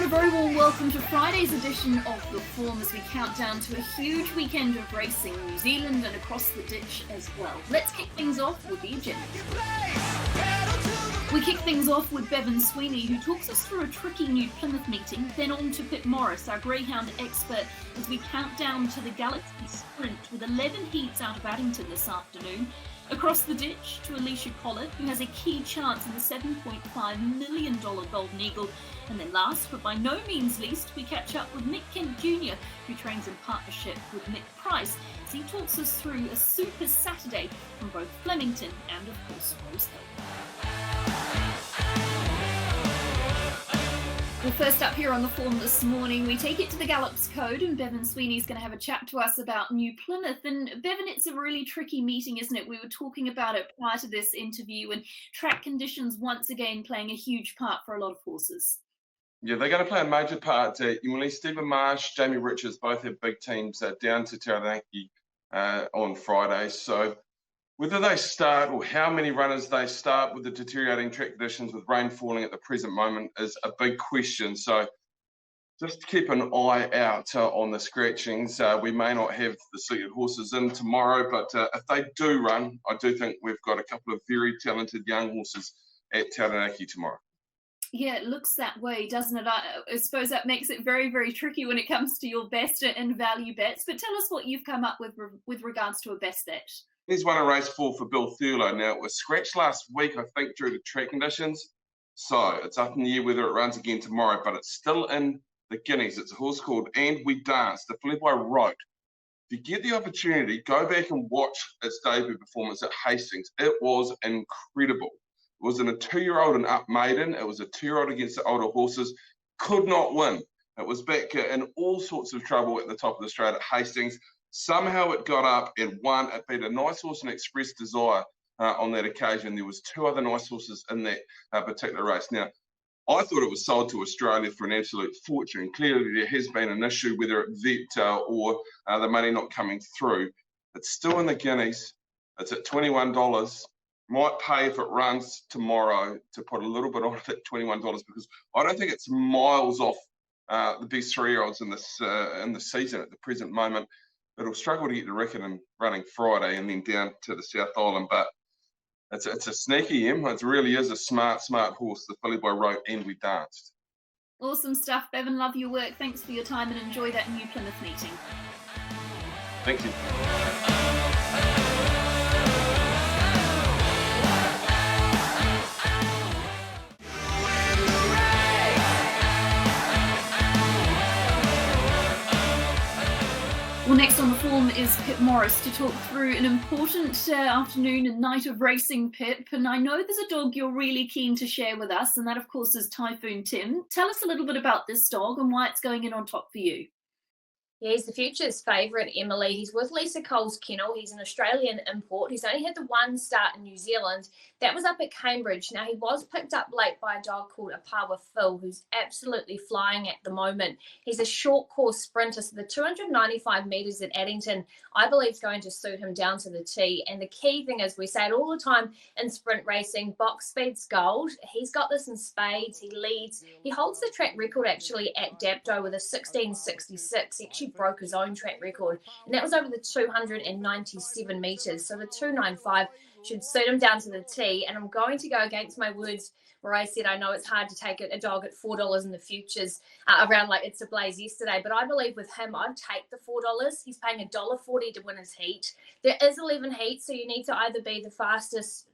a very warm welcome to Friday's edition of The Form as we count down to a huge weekend of racing in New Zealand and across the ditch as well. Let's kick things off with the agenda. We kick things off with Bevan Sweeney, who talks us through a tricky new Plymouth meeting, then on to Pip Morris, our greyhound expert, as we count down to the Galaxy Sprint with 11 heats out of Addington this afternoon. Across the ditch to Alicia Collett, who has a key chance in the $7.5 million Golden Eagle. And then last, but by no means least, we catch up with Nick Kent Jr., who trains in partnership with Nick Price, as he talks us through a super Saturday from both Flemington and, of course, Rosehill. Well, first up here on The Form this morning, we take it to the Gallops Code, and Bevan Sweeney's going to have a chat to us about New Plymouth. And Bevan, it's a really tricky meeting, isn't it? We were talking about it prior to this interview, and track conditions once again playing a huge part for a lot of horses. Yeah, they're going to play a major part. Emily, Stephen Marsh, Jamie Richards, both have big teams down to Taranaki on Friday. So whether they start or how many runners they start with the deteriorating track conditions with rain falling at the present moment is a big question. So just keep an eye out on the scratchings. We may not have the selected horses in tomorrow, but if they do run, I do think we've got a couple of very talented young horses at Taranaki tomorrow. Yeah, it looks that way, doesn't it? I suppose that makes it very, very tricky when it comes to your best and value bets. But tell us what you've come up with regards to a best bet. Here's one in race 4 for Bill Thurlow. Now, it was scratched last week, I think, due to track conditions. So it's up in the air whether it runs again tomorrow, but it's still in the Guineas. It's a horse called And We Dance, the filly by Rote. If you get the opportunity, go back and watch its debut performance at Hastings. It was incredible. It was in a 2-year-old and up maiden. It was a 2-year-old against the older horses. Could not win. It was back in all sorts of trouble at the top of the straight at Hastings. Somehow it got up and won. It beat a nice horse and Express Desire on that occasion. There was 2 other nice horses in that particular race. Now, I thought it was sold to Australia for an absolute fortune. Clearly, there has been an issue, whether it vet or the money not coming through. It's still in the Guineas. It's at $21. Might pay if it runs tomorrow to put a little bit on it at $21 because I don't think it's miles off the best 3-year-olds in the season at the present moment. It'll struggle to get the record in running Friday and then down to the South Island, but it's a sneaky It really is a smart horse, the filly by Rote, And We Danced. Awesome stuff, Bevan. Love your work. Thanks for your time and enjoy that New Plymouth meeting. Thank you. Well, next on The Form is Pip Morris to talk through an important afternoon and night of racing, Pip. And I know there's a dog you're really keen to share with us, and that, of course, is Typhoon Tim. Tell us a little bit about this dog and why it's going in on top for you. Yeah, he's the Future's favourite, Emily. He's with Lisa Cole's kennel. He's an Australian import. He's only had the one start in New Zealand. That was up at Cambridge. Now, he was picked up late by a dog called Apawa Phil, who's absolutely flying at the moment. He's a short course sprinter, so the 295 metres at Addington, I believe, is going to suit him down to the T. And the key thing is, we say it all the time in sprint racing, box speed's gold. He's got this in spades. He leads. He holds the track record, actually, at Dapto with a 16.66. He actually broke his own track record, and that was over the 297 metres. So the 295 should suit him down to the T. And I'm going to go against my words where I said I know it's hard to take a dog at $4 in the futures around like It's a Blaze yesterday, but I believe with him I'd take the $4. He's paying $1.40 to win his heat. There is 11 heats, so you need to either be the fastest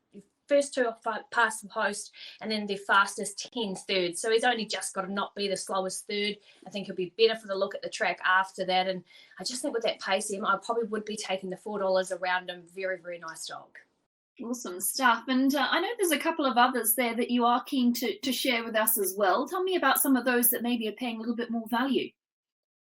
first 2 past the post and then the fastest 10 third. So he's only just got to not be the slowest third. I think he'll be better for the look at the track after that. And I just think with that pace, I probably would be taking the $4 around him. Very, very nice dog. Awesome stuff. And I know there's a couple of others there that you are keen to share with us as well. Tell me about some of those that maybe are paying a little bit more value.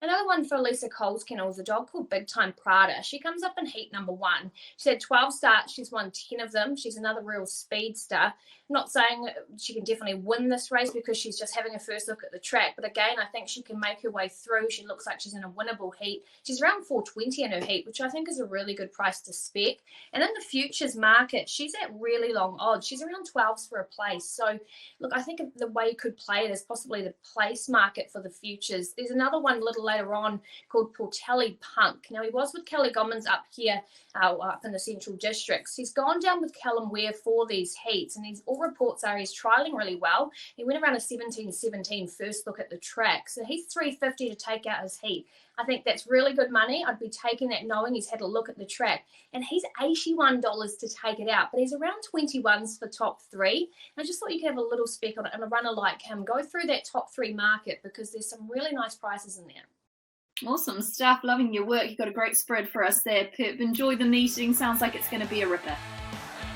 Another one for Lisa Cole's kennel is a dog called Big Time Prada. She comes up in heat number 1. She had 12 starts. She's won 10 of them. She's another real speedster. Not saying she can definitely win this race because she's just having a first look at the track, but again, I think she can make her way through. She looks like she's in a winnable heat. She's around 420 in her heat, which I think is a really good price to spec. And in the futures market, she's at really long odds. She's around 12s for a place. So, look, I think the way you could play it is possibly the place market for the futures. There's another one a little later on called Portelli Punk. Now, he was with Kelly Gommans up here, up in the Central Districts. He's gone down with Callum Ware for these heats, and all reports are he's trialling really well. He went around a 17-17 first look at the track. So he's 350 to take out his heat. I think that's really good money. I'd be taking that knowing he's had a look at the track. And he's $81 to take it out, but he's around 21s for top three. And I just thought you could have a little spec on it, and a runner like him go through that top three market because there's some really nice prices in there. Awesome stuff. Loving your work. You've got a great spread for us there, Pip. Enjoy the meeting. Sounds like it's going to be a ripper.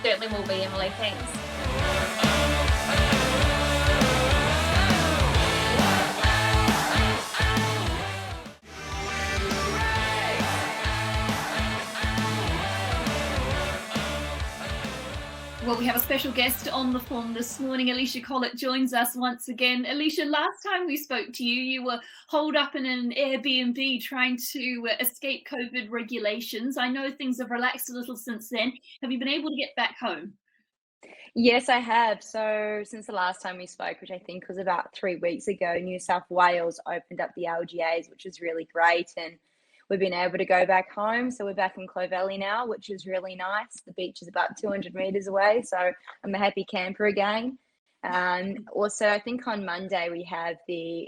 Certainly will be, Emily. Thanks. Well, we have a special guest on the phone this morning. Alicia Collett joins us once again. Alicia, last time we spoke to you, you were holed up in an Airbnb trying to escape COVID regulations. I know things have relaxed a little since then. Have you been able to get back home? Yes, I have. So since the last time we spoke, which I think was about 3 weeks ago, New South Wales opened up the LGAs, which is really great. And we've been able to go back home. So we're back in Clovelly now, which is really nice. The beach is about 200 metres away. So I'm a happy camper again. Also, I think on Monday we have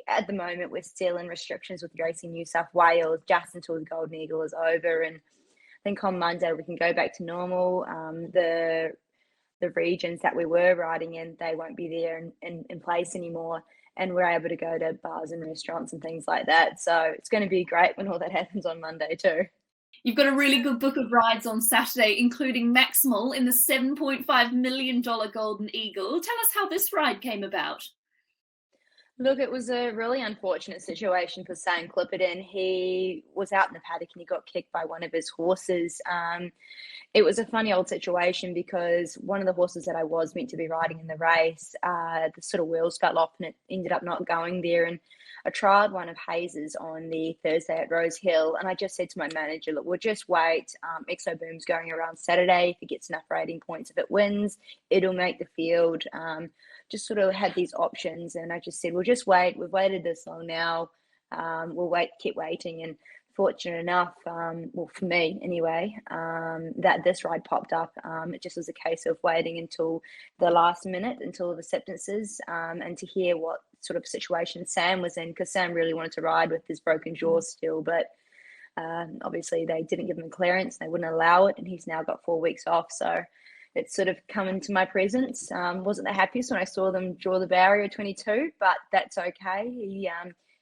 at the moment, we're still in restrictions with Racing New South Wales just until the Golden Eagle is over. And I think on Monday we can go back to normal. The regions that we were riding in, they won't be there in place anymore. And we're able to go to bars and restaurants and things like that. So it's going to be great when all that happens on Monday too. You've got a really good book of rides on Saturday, including Maximal in the $7.5 million Golden Eagle. Tell us how this ride came about. Look, it was a really unfortunate situation for Sam Clipperton. He was out in the paddock and he got kicked by one of his horses. It was a funny old situation because one of the horses that I was meant to be riding in the race, the sort of wheels fell off and it ended up not going there. And I trialled one of Hayes's on the Thursday at Rose Hill, and I just said to my manager, look, we'll just wait. Exo Boom's going around Saturday. If it gets enough rating points, if it wins, it'll make the field. Just sort of had these options, and I just said, we'll just wait. We've waited this long now. We'll keep waiting. And fortunate enough, well, for me anyway, that this ride popped up. It just was a case of waiting until the last minute, until the acceptances, and to hear what sort of situation Sam was in, because Sam really wanted to ride with his broken jaw still, but obviously they didn't give him clearance. They wouldn't allow it, and he's now got 4 weeks off. So it's sort of come into my presence. Wasn't the happiest when I saw them draw the barrier 22, but that's okay.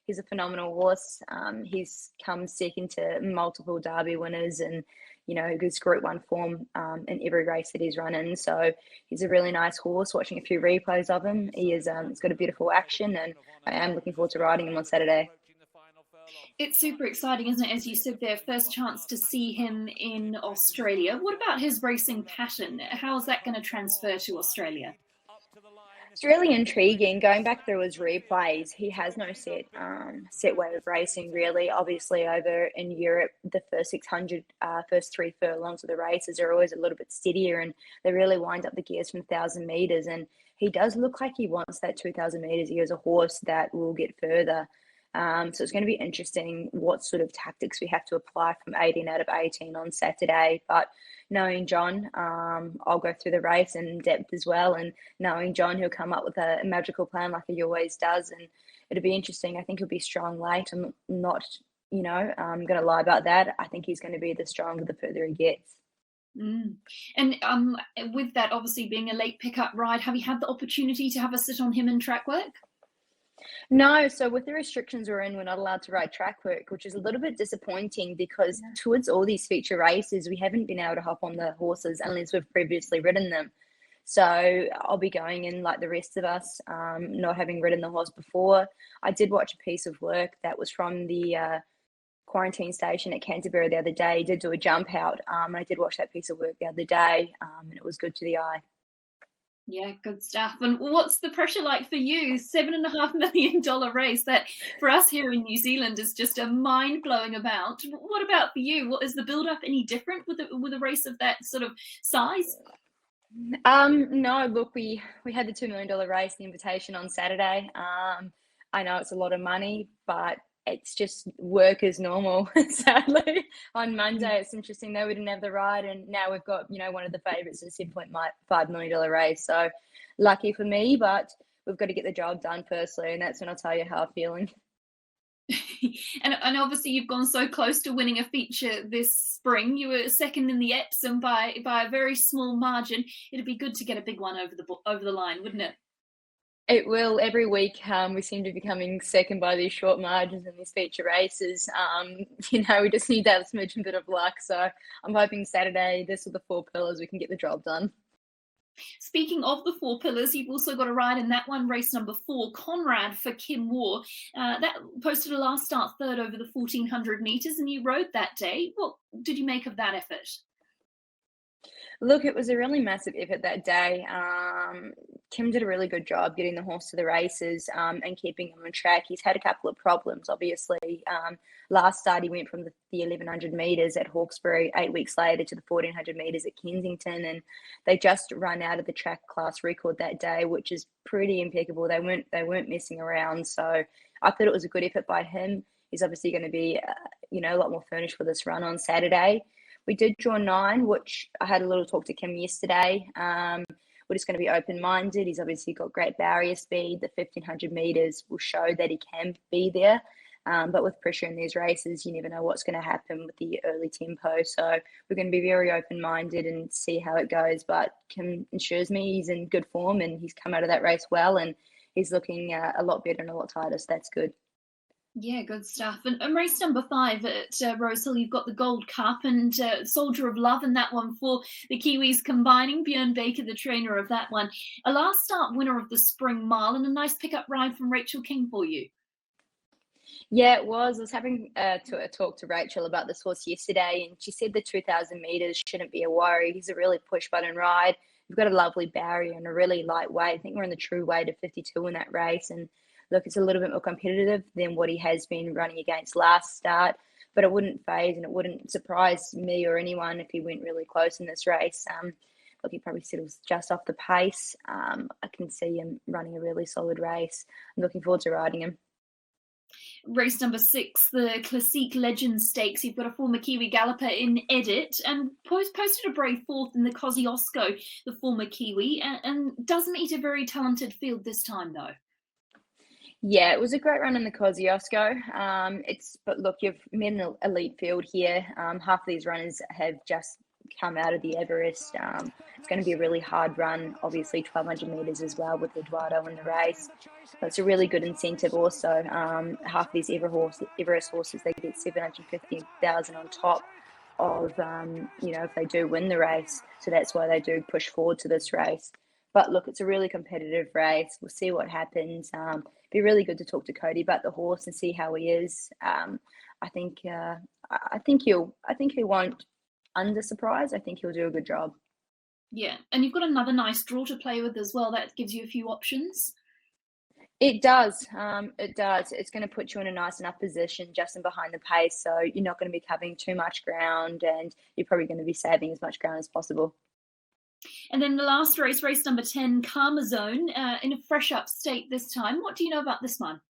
He's a phenomenal horse. He's come second to multiple Derby winners and, you know, his Group 1 form in every race that he's run in. So he's a really nice horse. Watching a few replays of him, he's got a beautiful action, and I am looking forward to riding him on Saturday. It's super exciting, isn't it? As you said, their first chance to see him in Australia. What about his racing pattern? How is that going to transfer to Australia? It's really intriguing. Going back through his replays, he has no set way of racing, really. Obviously, over in Europe, the first 600, first 3 furlongs of the races are always a little bit steadier, and they really wind up the gears from 1,000 metres. And he does look like he wants that 2,000 metres. He is a horse that will get further. So it's going to be interesting what sort of tactics we have to apply from 18 out of 18 on Saturday. But knowing John, I'll go through the race in depth as well. And knowing John, he'll come up with a magical plan like he always does. And it'll be interesting. I think he'll be strong late. I'm not, I'm going to lie about that. I think he's going to be the stronger the further he gets. And with that obviously being a late pickup ride, have you had the opportunity to have a sit on him in track work? No, so with the restrictions we're in, we're not allowed to ride track work, which is a little bit disappointing because towards all these feature races, we haven't been able to hop on the horses unless we've previously ridden them. So I'll be going in like the rest of us, not having ridden the horse before. I did watch a piece of work that was from the quarantine station at Canterbury the other day. He did do a jump out, and I did watch that piece of work the other day, and it was good to the eye. Yeah, good stuff. And what's the pressure like for you? $7.5 million race that for us here in New Zealand is just a mind-blowing amount. What about for you? What is the build-up any different with a race of that sort of size? No, look, we had the $2 million race, the invitation on Saturday. I know it's a lot of money, but it's just work as normal. Sadly, on Monday, it's interesting though we didn't have the ride, and now we've got one of the favourites at a $7.5 million race. So lucky for me, but we've got to get the job done firstly, and that's when I'll tell you how I'm feeling. And obviously you've gone so close to winning a feature this spring. You were second in the Epsom by a very small margin. It'd be good to get a big one over the line, wouldn't it? It will. Every week, we seem to be coming second by these short margins in these feature races. We just need that smidgen bit of luck. So I'm hoping Saturday, this with the 4 pillars, we can get the job done. Speaking of the 4 pillars, you've also got a ride in that one, race number 4, Conrad for Kim Waugh. That posted a last start third over the 1,400 metres, and you rode that day. What did you make of that effort? Look, it was a really massive effort that day. Kim did a really good job getting the horse to the races and keeping him on track. He's had a couple of problems, obviously. Last start, he went from the 1,100 metres at Hawkesbury 8 weeks later to the 1,400 metres at Kensington, and they just run out of the track class record that day, which is pretty impeccable. They weren't messing around, so I thought it was a good effort by him. He's obviously going to be, a lot more furnished for this run on Saturday. We did draw 9, which I had a little talk to Kim yesterday. We're just going to be open-minded. He's obviously got great barrier speed. The 1,500 metres will show that he can be there. But with pressure in these races, you never know what's going to happen with the early tempo. So we're going to be very open-minded and see how it goes. But Kim assures me he's in good form and he's come out of that race well, and he's looking a lot better and a lot tighter, so that's good. Yeah, good stuff. And race number 5 at Rosehill, you've got the Gold Cup and Soldier of Love in that one for the Kiwis combining. Björn Baker, the trainer of that one. A last start winner of the Spring Mile and a nice pickup ride from Rachel King for you. Yeah, it was. I was having a talk to Rachel about this horse yesterday, and she said the 2,000 metres shouldn't be a worry. He's a really push-button ride. We've got a lovely barrier and a really light weight. I think we're in the true weight of 52 in that race, and look, it's a little bit more competitive than what he has been running against last start, but it wouldn't phase and it wouldn't surprise me or anyone if he went really close in this race. Look, he probably settles just off the pace. I can see him running a really solid race. I'm looking forward to riding him. Race number 6, the Classique Legends Stakes. You've got a former Kiwi galloper in Edit and posted a brave 4th in the Kosciuszko, the former Kiwi, and does meet a very talented field this time though. Yeah, it was a great run in the Kosciuszko. But look, you've met an elite field here. Half of these runners have just come out of the Everest. It's going to be a really hard run, obviously 1,200 metres as well with Eduardo in the race. But it's a really good incentive also. Half of these Everest horses, they get 750,000 on top of, if they do win the race. So that's why they do push forward to this race. But look, it's a really competitive race. We'll see what happens. Be really good to talk to Cody about the horse and see how he is. I think he won't under surprise. I think he'll do a good job. Yeah, and you've got another nice draw to play with as well. That gives you a few options. It does. It does. It's going to put you in a nice enough position just in behind the pace, so you're not going to be covering too much ground, and you're probably going to be saving as much ground as possible. And then the last race, race number 10, Karma Zone, in a fresh up state this time. What do you know about this one?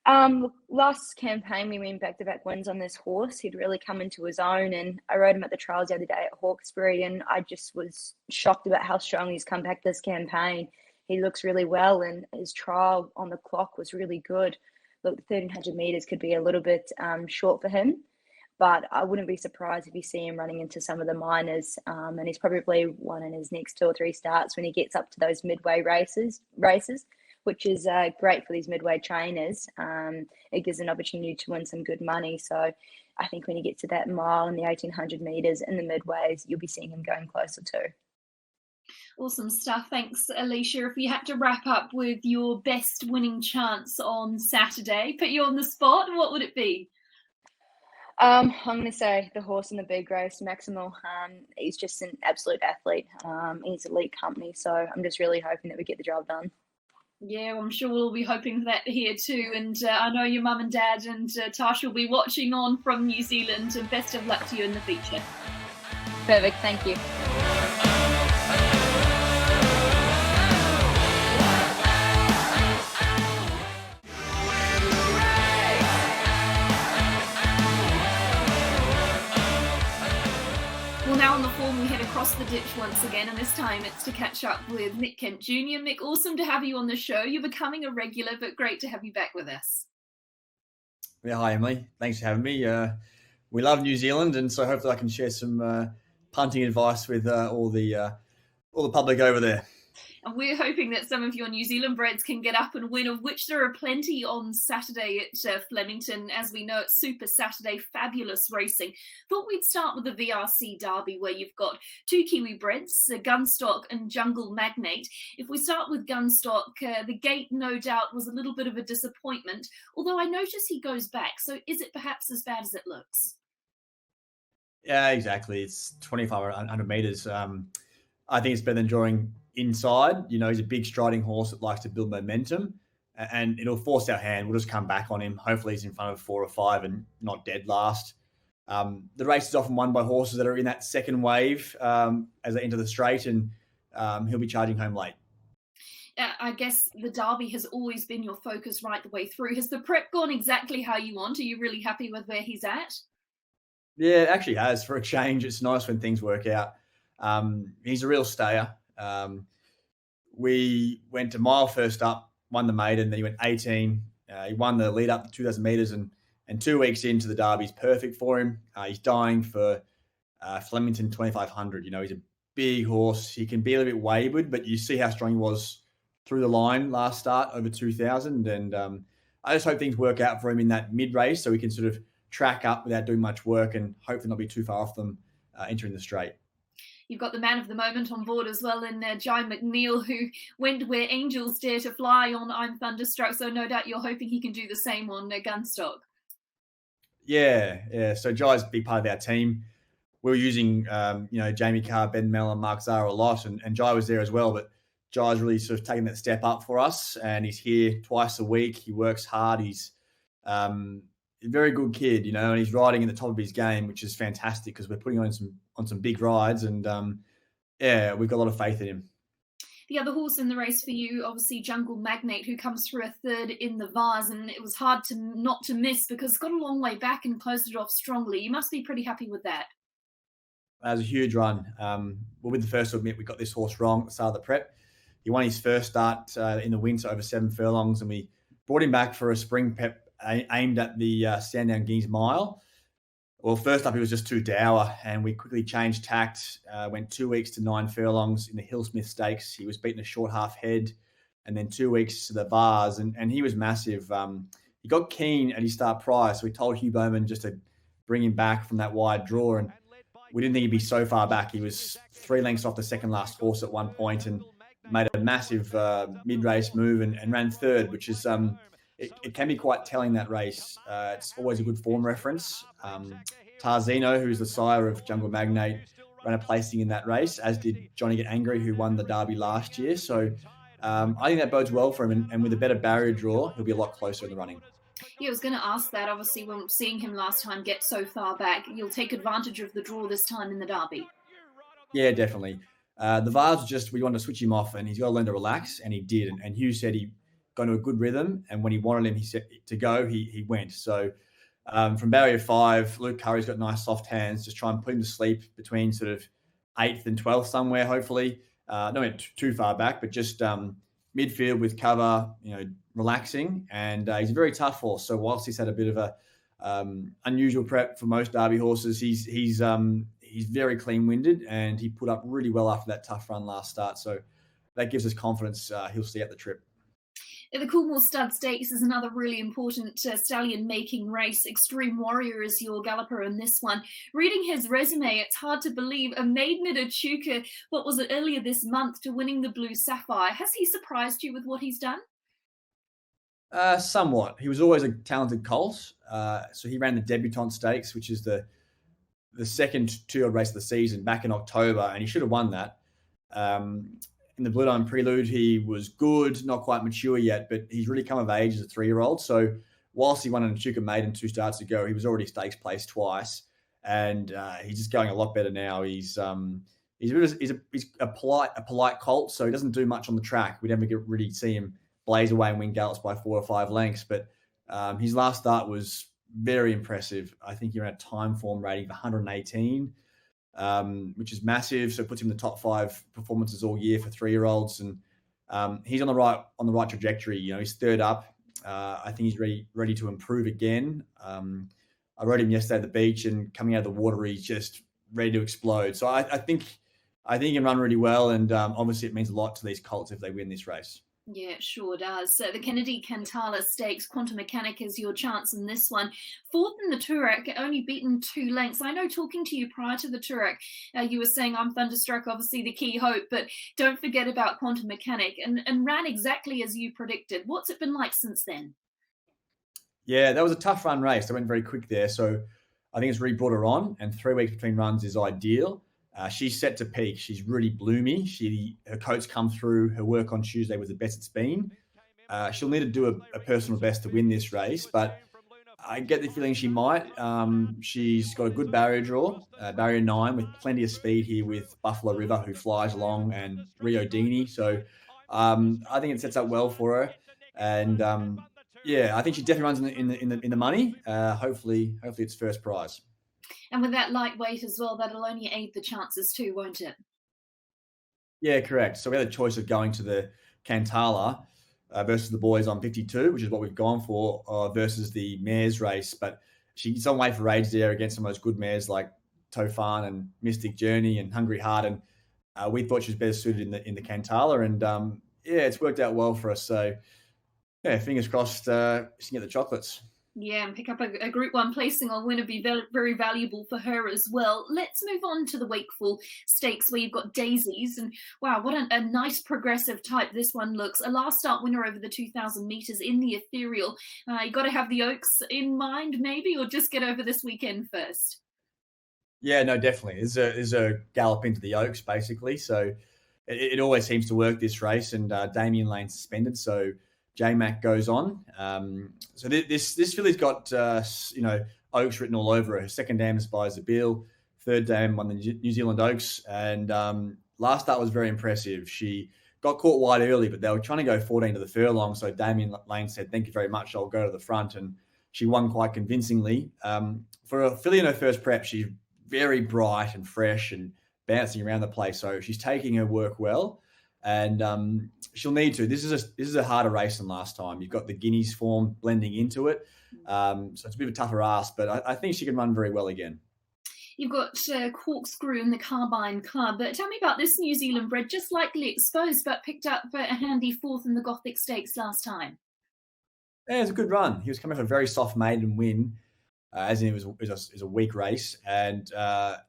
Last campaign, we went back-to-back wins on this horse. He'd really come into his own, and I rode him at the trials the other day at Hawkesbury, and I just was shocked about how strong he's come back this campaign. He looks really well, and his trial on the clock was really good. Look, the 1,300 metres could be a little bit short for him, but I wouldn't be surprised if you see him running into some of the minors, and he's probably won in his next 2 or 3 starts when he gets up to those midway races, which is great for these midway trainers. It gives an opportunity to win some good money. So I think when he gets to that mile and the 1,800 metres in the midways, you'll be seeing him going closer too. Awesome stuff. Thanks, Alicia. If you had to wrap up with your best winning chance on Saturday, put you on the spot, what would it be? I'm going to say the horse in the big race, Maximal. He's just an absolute athlete. He's elite company, so I'm just really hoping that we get the job done. Yeah, well, I'm sure we'll be hoping for that here too. And I know your mum and dad and Tash will be watching on from New Zealand. And best of luck to you in the future. Perfect. Thank you. Well, now on the form, we head across the ditch once again, and this time it's to catch up with Mick Kent Jr. Mick, awesome to have you on the show. You're becoming a regular, but great to have you back with us. Yeah, hi, Emily. Thanks for having me. We love New Zealand, and so hopefully I can share some punting advice with all the public over there. And we're hoping that some of your New Zealand breds can get up and win, of which there are plenty on Saturday at Flemington. As we know, it's Super Saturday, fabulous racing. Thought we'd start with the VRC Derby, where you've got two Kiwi breds, Gunstock and Jungle Magnate. If we start with Gunstock, the gate, no doubt, was a little bit of a disappointment, although I notice he goes back. So is it perhaps as bad as it looks? Yeah, exactly. It's 2,500 metres. I think it's better than drawing inside. You know, he's a big striding horse that likes to build momentum, and it'll force our hand. We'll just come back on him. Hopefully he's in front of 4 or 5 and not dead last. The race is often won by horses that are in that second wave as they enter the straight, and he'll be charging home late. I guess the Derby has always been your focus right the way through. Has the prep gone exactly how you want? Are you really happy with where he's at? Yeah, it actually has. For a change, it's nice when things work out. He's a real stayer. We went to mile first up, won the maiden, then he went 18. He won the lead up to 2,000 metres, and 2 weeks into the Derby is perfect for him. He's dying for Flemington 2,500. You know, he's a big horse. He can be a little bit wayward, but you see how strong he was through the line last start over 2,000. And I just hope things work out for him in that mid race so he can sort of track up without doing much work and hopefully not be too far off them entering the straight. You've got the man of the moment on board as well in Jai McNeil, who went where angels dare to fly on I'm Thunderstruck. So no doubt you're hoping he can do the same on Gunstock. Yeah. So Jai's a big part of our team. We were using, Jamie Carr, Ben Mellor, Mark Zara a lot, and Jai was there as well. But Jai's really sort of taken that step up for us, and he's here twice a week. He works hard. He's a very good kid, you know, and he's riding at the top of his game, which is fantastic because we're putting on some big rides, and we've got a lot of faith in him. The other horse in the race for you, obviously Jungle Magnate, who comes through a third in the Vase, and it was hard not to miss because it's got a long way back and closed it off strongly. You must be pretty happy with that. That was a huge run. We'll be the first to admit we got this horse wrong at the start of the prep. He won his first start in the winter over 7 furlongs, and we brought him back for a spring prep aimed at the Sandown Guineas Mile. Well, first up, he was just too dour, and we quickly changed tact, went 2 weeks to 9 furlongs in the Hillsmith Stakes. He was beaten a short half head, and then 2 weeks to the Vase, and he was massive. He got keen at his start prior, so we told Hugh Bowman just to bring him back from that wide draw, and we didn't think he'd be so far back. He was 3 lengths off the second last horse at one point and made a massive mid-race move and ran third, which is... It can be quite telling, that race. It's always a good form reference. Tarzino, who's the sire of Jungle Magnate, ran a placing in that race, as did Johnny Get Angry, who won the Derby last year. So I think that bodes well for him. And with a better barrier draw, he'll be a lot closer in the running. Yeah, I was going to ask that. Obviously, when seeing him last time get so far back, you'll take advantage of the draw this time in the Derby. Yeah, definitely. The Vase we wanted to switch him off, and he's got to learn to relax, and he did. And Hugh said he got into a good rhythm, and when he wanted him, he said to go, he went. So from barrier 5, Luke Curry's got nice soft hands. Just try and put him to sleep between sort of 8th and 12th somewhere, hopefully. Not too far back, but just midfield with cover, relaxing. And he's a very tough horse. So whilst he's had a bit of a unusual prep for most Derby horses, he's very clean-winded, and he put up really well after that tough run last start. So that gives us confidence he'll see out the trip. The Coolmore Stud Stakes is another really important stallion-making race. Extreme Warrior is your galloper in this one. Reading his resume, it's hard to believe a maiden at Echuca, what was it, earlier this month, to winning the Blue Sapphire. Has he surprised you with what he's done? Somewhat. He was always a talented colt. So he ran the Debutante Stakes, which is the second 2-year-old race of the season back in October, and he should have won that. In the Blue Diamond Prelude, he was good, not quite mature yet, but he's really come of age as a 3-year-old. So whilst he won an Echuca Maiden 2 starts ago, he was already stakes placed twice, and he's just going a lot better now. He's a polite colt, so he doesn't do much on the track. We never really see him blaze away and win gallops by 4 or 5 lengths, but his last start was very impressive. I think he ran a time form rating of 118, which is massive. So it puts him in the top 5 performances all year for 3-year-olds, and he's on the right trajectory. You know, he's third up. I think he's ready to improve again. I rode him yesterday at the beach, and coming out of the water, he's just ready to explode. So I think he can run really well, and obviously it means a lot to these colts if they win this race. Yeah, it sure does. So the Kennedy Cantala Stakes, Quantum Mechanic is your chance in this one. Fourth in the Toorak, only beaten 2 lengths. I know talking to you prior to the Toorak, you were saying I'm Thunderstruck, obviously the key hope, but don't forget about Quantum Mechanic, and ran exactly as you predicted. What's it been like since then? Yeah, that was a tough run race. I went very quick there. So I think it's really brought her on, and 3 weeks between runs is ideal. She's set to peak. She's really bloomy. Her coats come through. Her work on Tuesday was the best it's been. She'll need to do a personal best to win this race, but I get the feeling she might. She's got a good barrier draw, barrier 9, with plenty of speed here with Buffalo River, who flies along, and Rio Dini. So I think it sets up well for her. And I think she definitely runs in the money. Hopefully it's first prize. And with that lightweight as well, that'll only aid the chances too, won't it? Yeah, correct. So we had a choice of going to the Cantala versus the boys on 52, which is what we've gone for, versus the mares race. But she's on way for age there against some of those good mares like Tofan and Mystic Journey and Hungry Heart. And we thought she was better suited in the Cantala. And it's worked out well for us. So yeah, fingers crossed she can get the chocolates. Yeah, and pick up a Group 1 placing on winner be very, very valuable for her as well. Let's move on to the Wakeful Stakes, where you've got Daisies. And wow, what a nice progressive type this one looks. A last start winner over the 2,000 metres in the Ethereal. You got to have the Oaks in mind maybe, or just get over this weekend first? Yeah, no, definitely. There's a gallop into the Oaks, basically. So it always seems to work, this race. And Damien Lane suspended, so J-Mac goes on. So this filly's got, Oaks written all over her. Her second dam is by Zabeel. Third dam won the New Zealand Oaks. And last start was very impressive. She got caught wide early, but they were trying to go 14 to the furlong. So Damien Lane said, "Thank you very much. I'll go to the front." And she won quite convincingly. For a filly in her first prep, she's very bright and fresh and bouncing around the place. So she's taking her work well. And she'll need to. This is a harder race than last time. You've got the Guineas form blending into it, so it's a bit of a tougher ask. But I think she can run very well again. You've got Corkscrew in the Carbine Club. But tell me about this New Zealand bred, just likely exposed, but picked up a handy 4th in the Gothic Stakes last time. Yeah, it was a good run. He was coming off a very soft maiden win, as in it was a weak race, and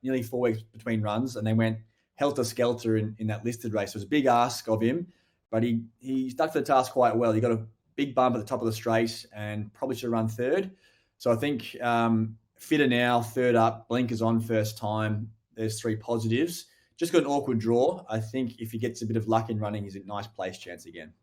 nearly 4 weeks between runs, and they went helter-skelter in that listed race. It was a big ask of him, but he stuck to the task quite well. He got a big bump at the top of the straight and probably should have run third. So I think fitter now, third up, blinkers on first time. There's 3 positives. Just got an awkward draw. I think if he gets a bit of luck in running, he's a nice place chance again.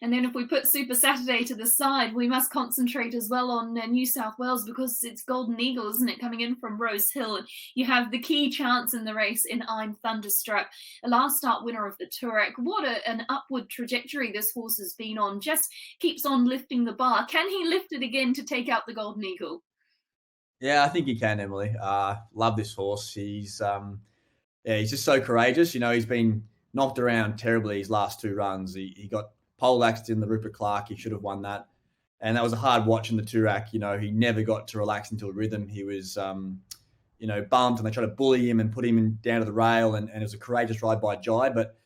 And then if we put Super Saturday to the side, we must concentrate as well on New South Wales, because it's Golden Eagle, isn't it, coming in from Rose Hill. And you have the key chance in the race in I'm Thunderstruck, a last start winner of the Toorak. What an upward trajectory this horse has been on. Just keeps on lifting the bar. Can he lift it again to take out the Golden Eagle? Yeah, I think he can, Emily. Love this horse. He's just so courageous. You know, he's been knocked around terribly his last 2 runs. He got poleaxed in the Rupert Clark. He should have won that. And that was a hard watch in the Toorak. You know, he never got to relax into a rhythm. He was, bumped, and they tried to bully him and put him down to the rail. And it was a courageous ride by Jai, but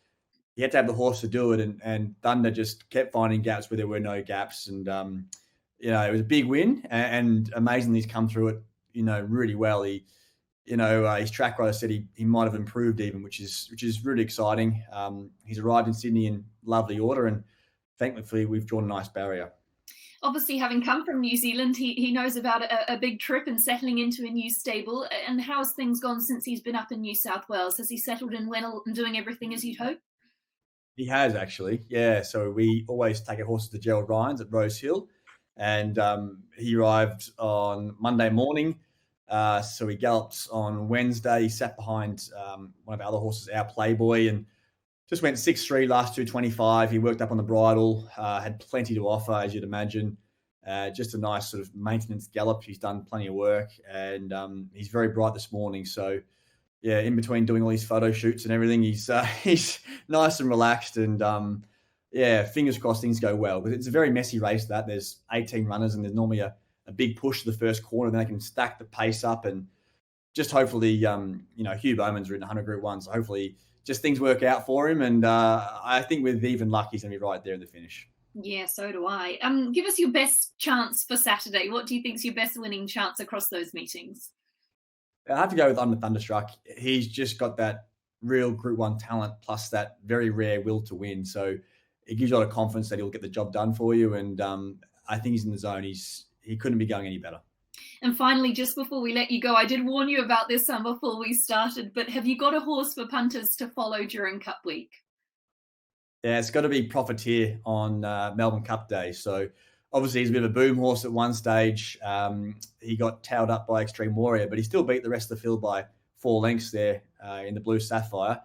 he had to have the horse to do it. And Thunder just kept finding gaps where there were no gaps. And, it was a big win. And amazingly, he's come through it, really well. His track rider said he might have improved even, which is really exciting. He's arrived in Sydney in lovely order, and thankfully we've drawn a nice barrier. Obviously, having come from New Zealand, he knows about a big trip and settling into a new stable. And how's things gone since he's been up in New South Wales? Has he settled in well and doing everything as you'd hope? He has actually, yeah. So we always take our horses to Gerald Ryan's at Rose Hill, and he arrived on Monday morning. So he galloped on Wednesday. He sat behind one of our other horses, our Playboy, and just went 6-3 last 225. He worked up on the bridle, had plenty to offer, as you'd imagine. Just a nice sort of maintenance gallop. He's done plenty of work, and he's very bright this morning. So, yeah, in between doing all these photo shoots and everything, he's nice and relaxed. And yeah, fingers crossed things go well, because it's a very messy race. There's 18 runners, and there's normally a big push to the first corner. Then they can stack the pace up, and just hopefully, Hugh Bowman's ridden 100 Group 1, so hopefully just things work out for him. And I think with even luck, he's going to be right there in the finish. Yeah, so do I. Give us your best chance for Saturday. What do you think's your best winning chance across those meetings? I have to go with Under Thunderstruck. He's just got that real Group 1 talent, plus that very rare will to win. So it gives you a lot of confidence that he'll get the job done for you. And I think he's in the zone. He couldn't be going any better. And finally, just before we let you go, I did warn you about this before we started, but have you got a horse for punters to follow during Cup Week? Yeah, it's got to be Profiteer on Melbourne Cup Day. So obviously he's a bit of a boom horse at one stage. He got towed up by Extreme Warrior, but he still beat the rest of the field by 4 lengths there in the Blue Sapphire.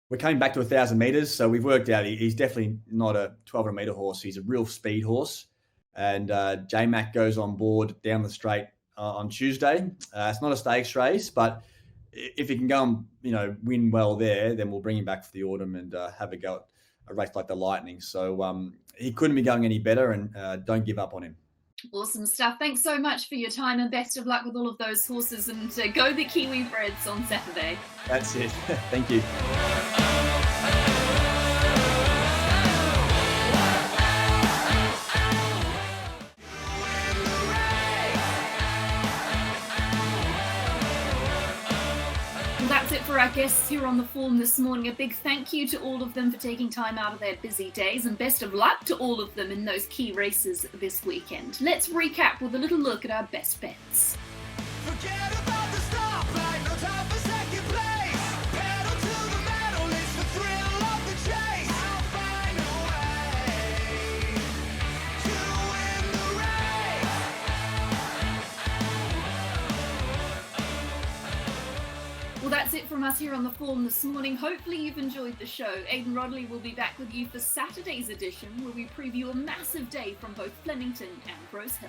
We're coming back to 1,000 metres, so we've worked out he's definitely not a 1,200 metre horse. He's a real speed horse. And J-Mac goes on board down the straight on Tuesday. It's not a stakes race, but if he can go and win well there, then we'll bring him back for the autumn and have a go at a race like the Lightning. So he couldn't be going any better, and don't give up on him. Awesome stuff. Thanks so much for your time, and best of luck with all of those horses, and go the Kiwi Breds on Saturday. That's it. Thank you. That's it for our guests here on The Form this morning. A big thank you to all of them for taking time out of their busy days, and best of luck to all of them in those key races this weekend. Let's recap with a little look at our best bets. Forget about the stoplight, no time for second place. Pedal to the metal, it's the thrill of the chase. I'll find a way to win the race. Well, that's it from us here on The Form this morning. Hopefully you've enjoyed the show. Aidan Rodley will be back with you for Saturday's edition, where we preview a massive day from both Flemington and Rose Hill.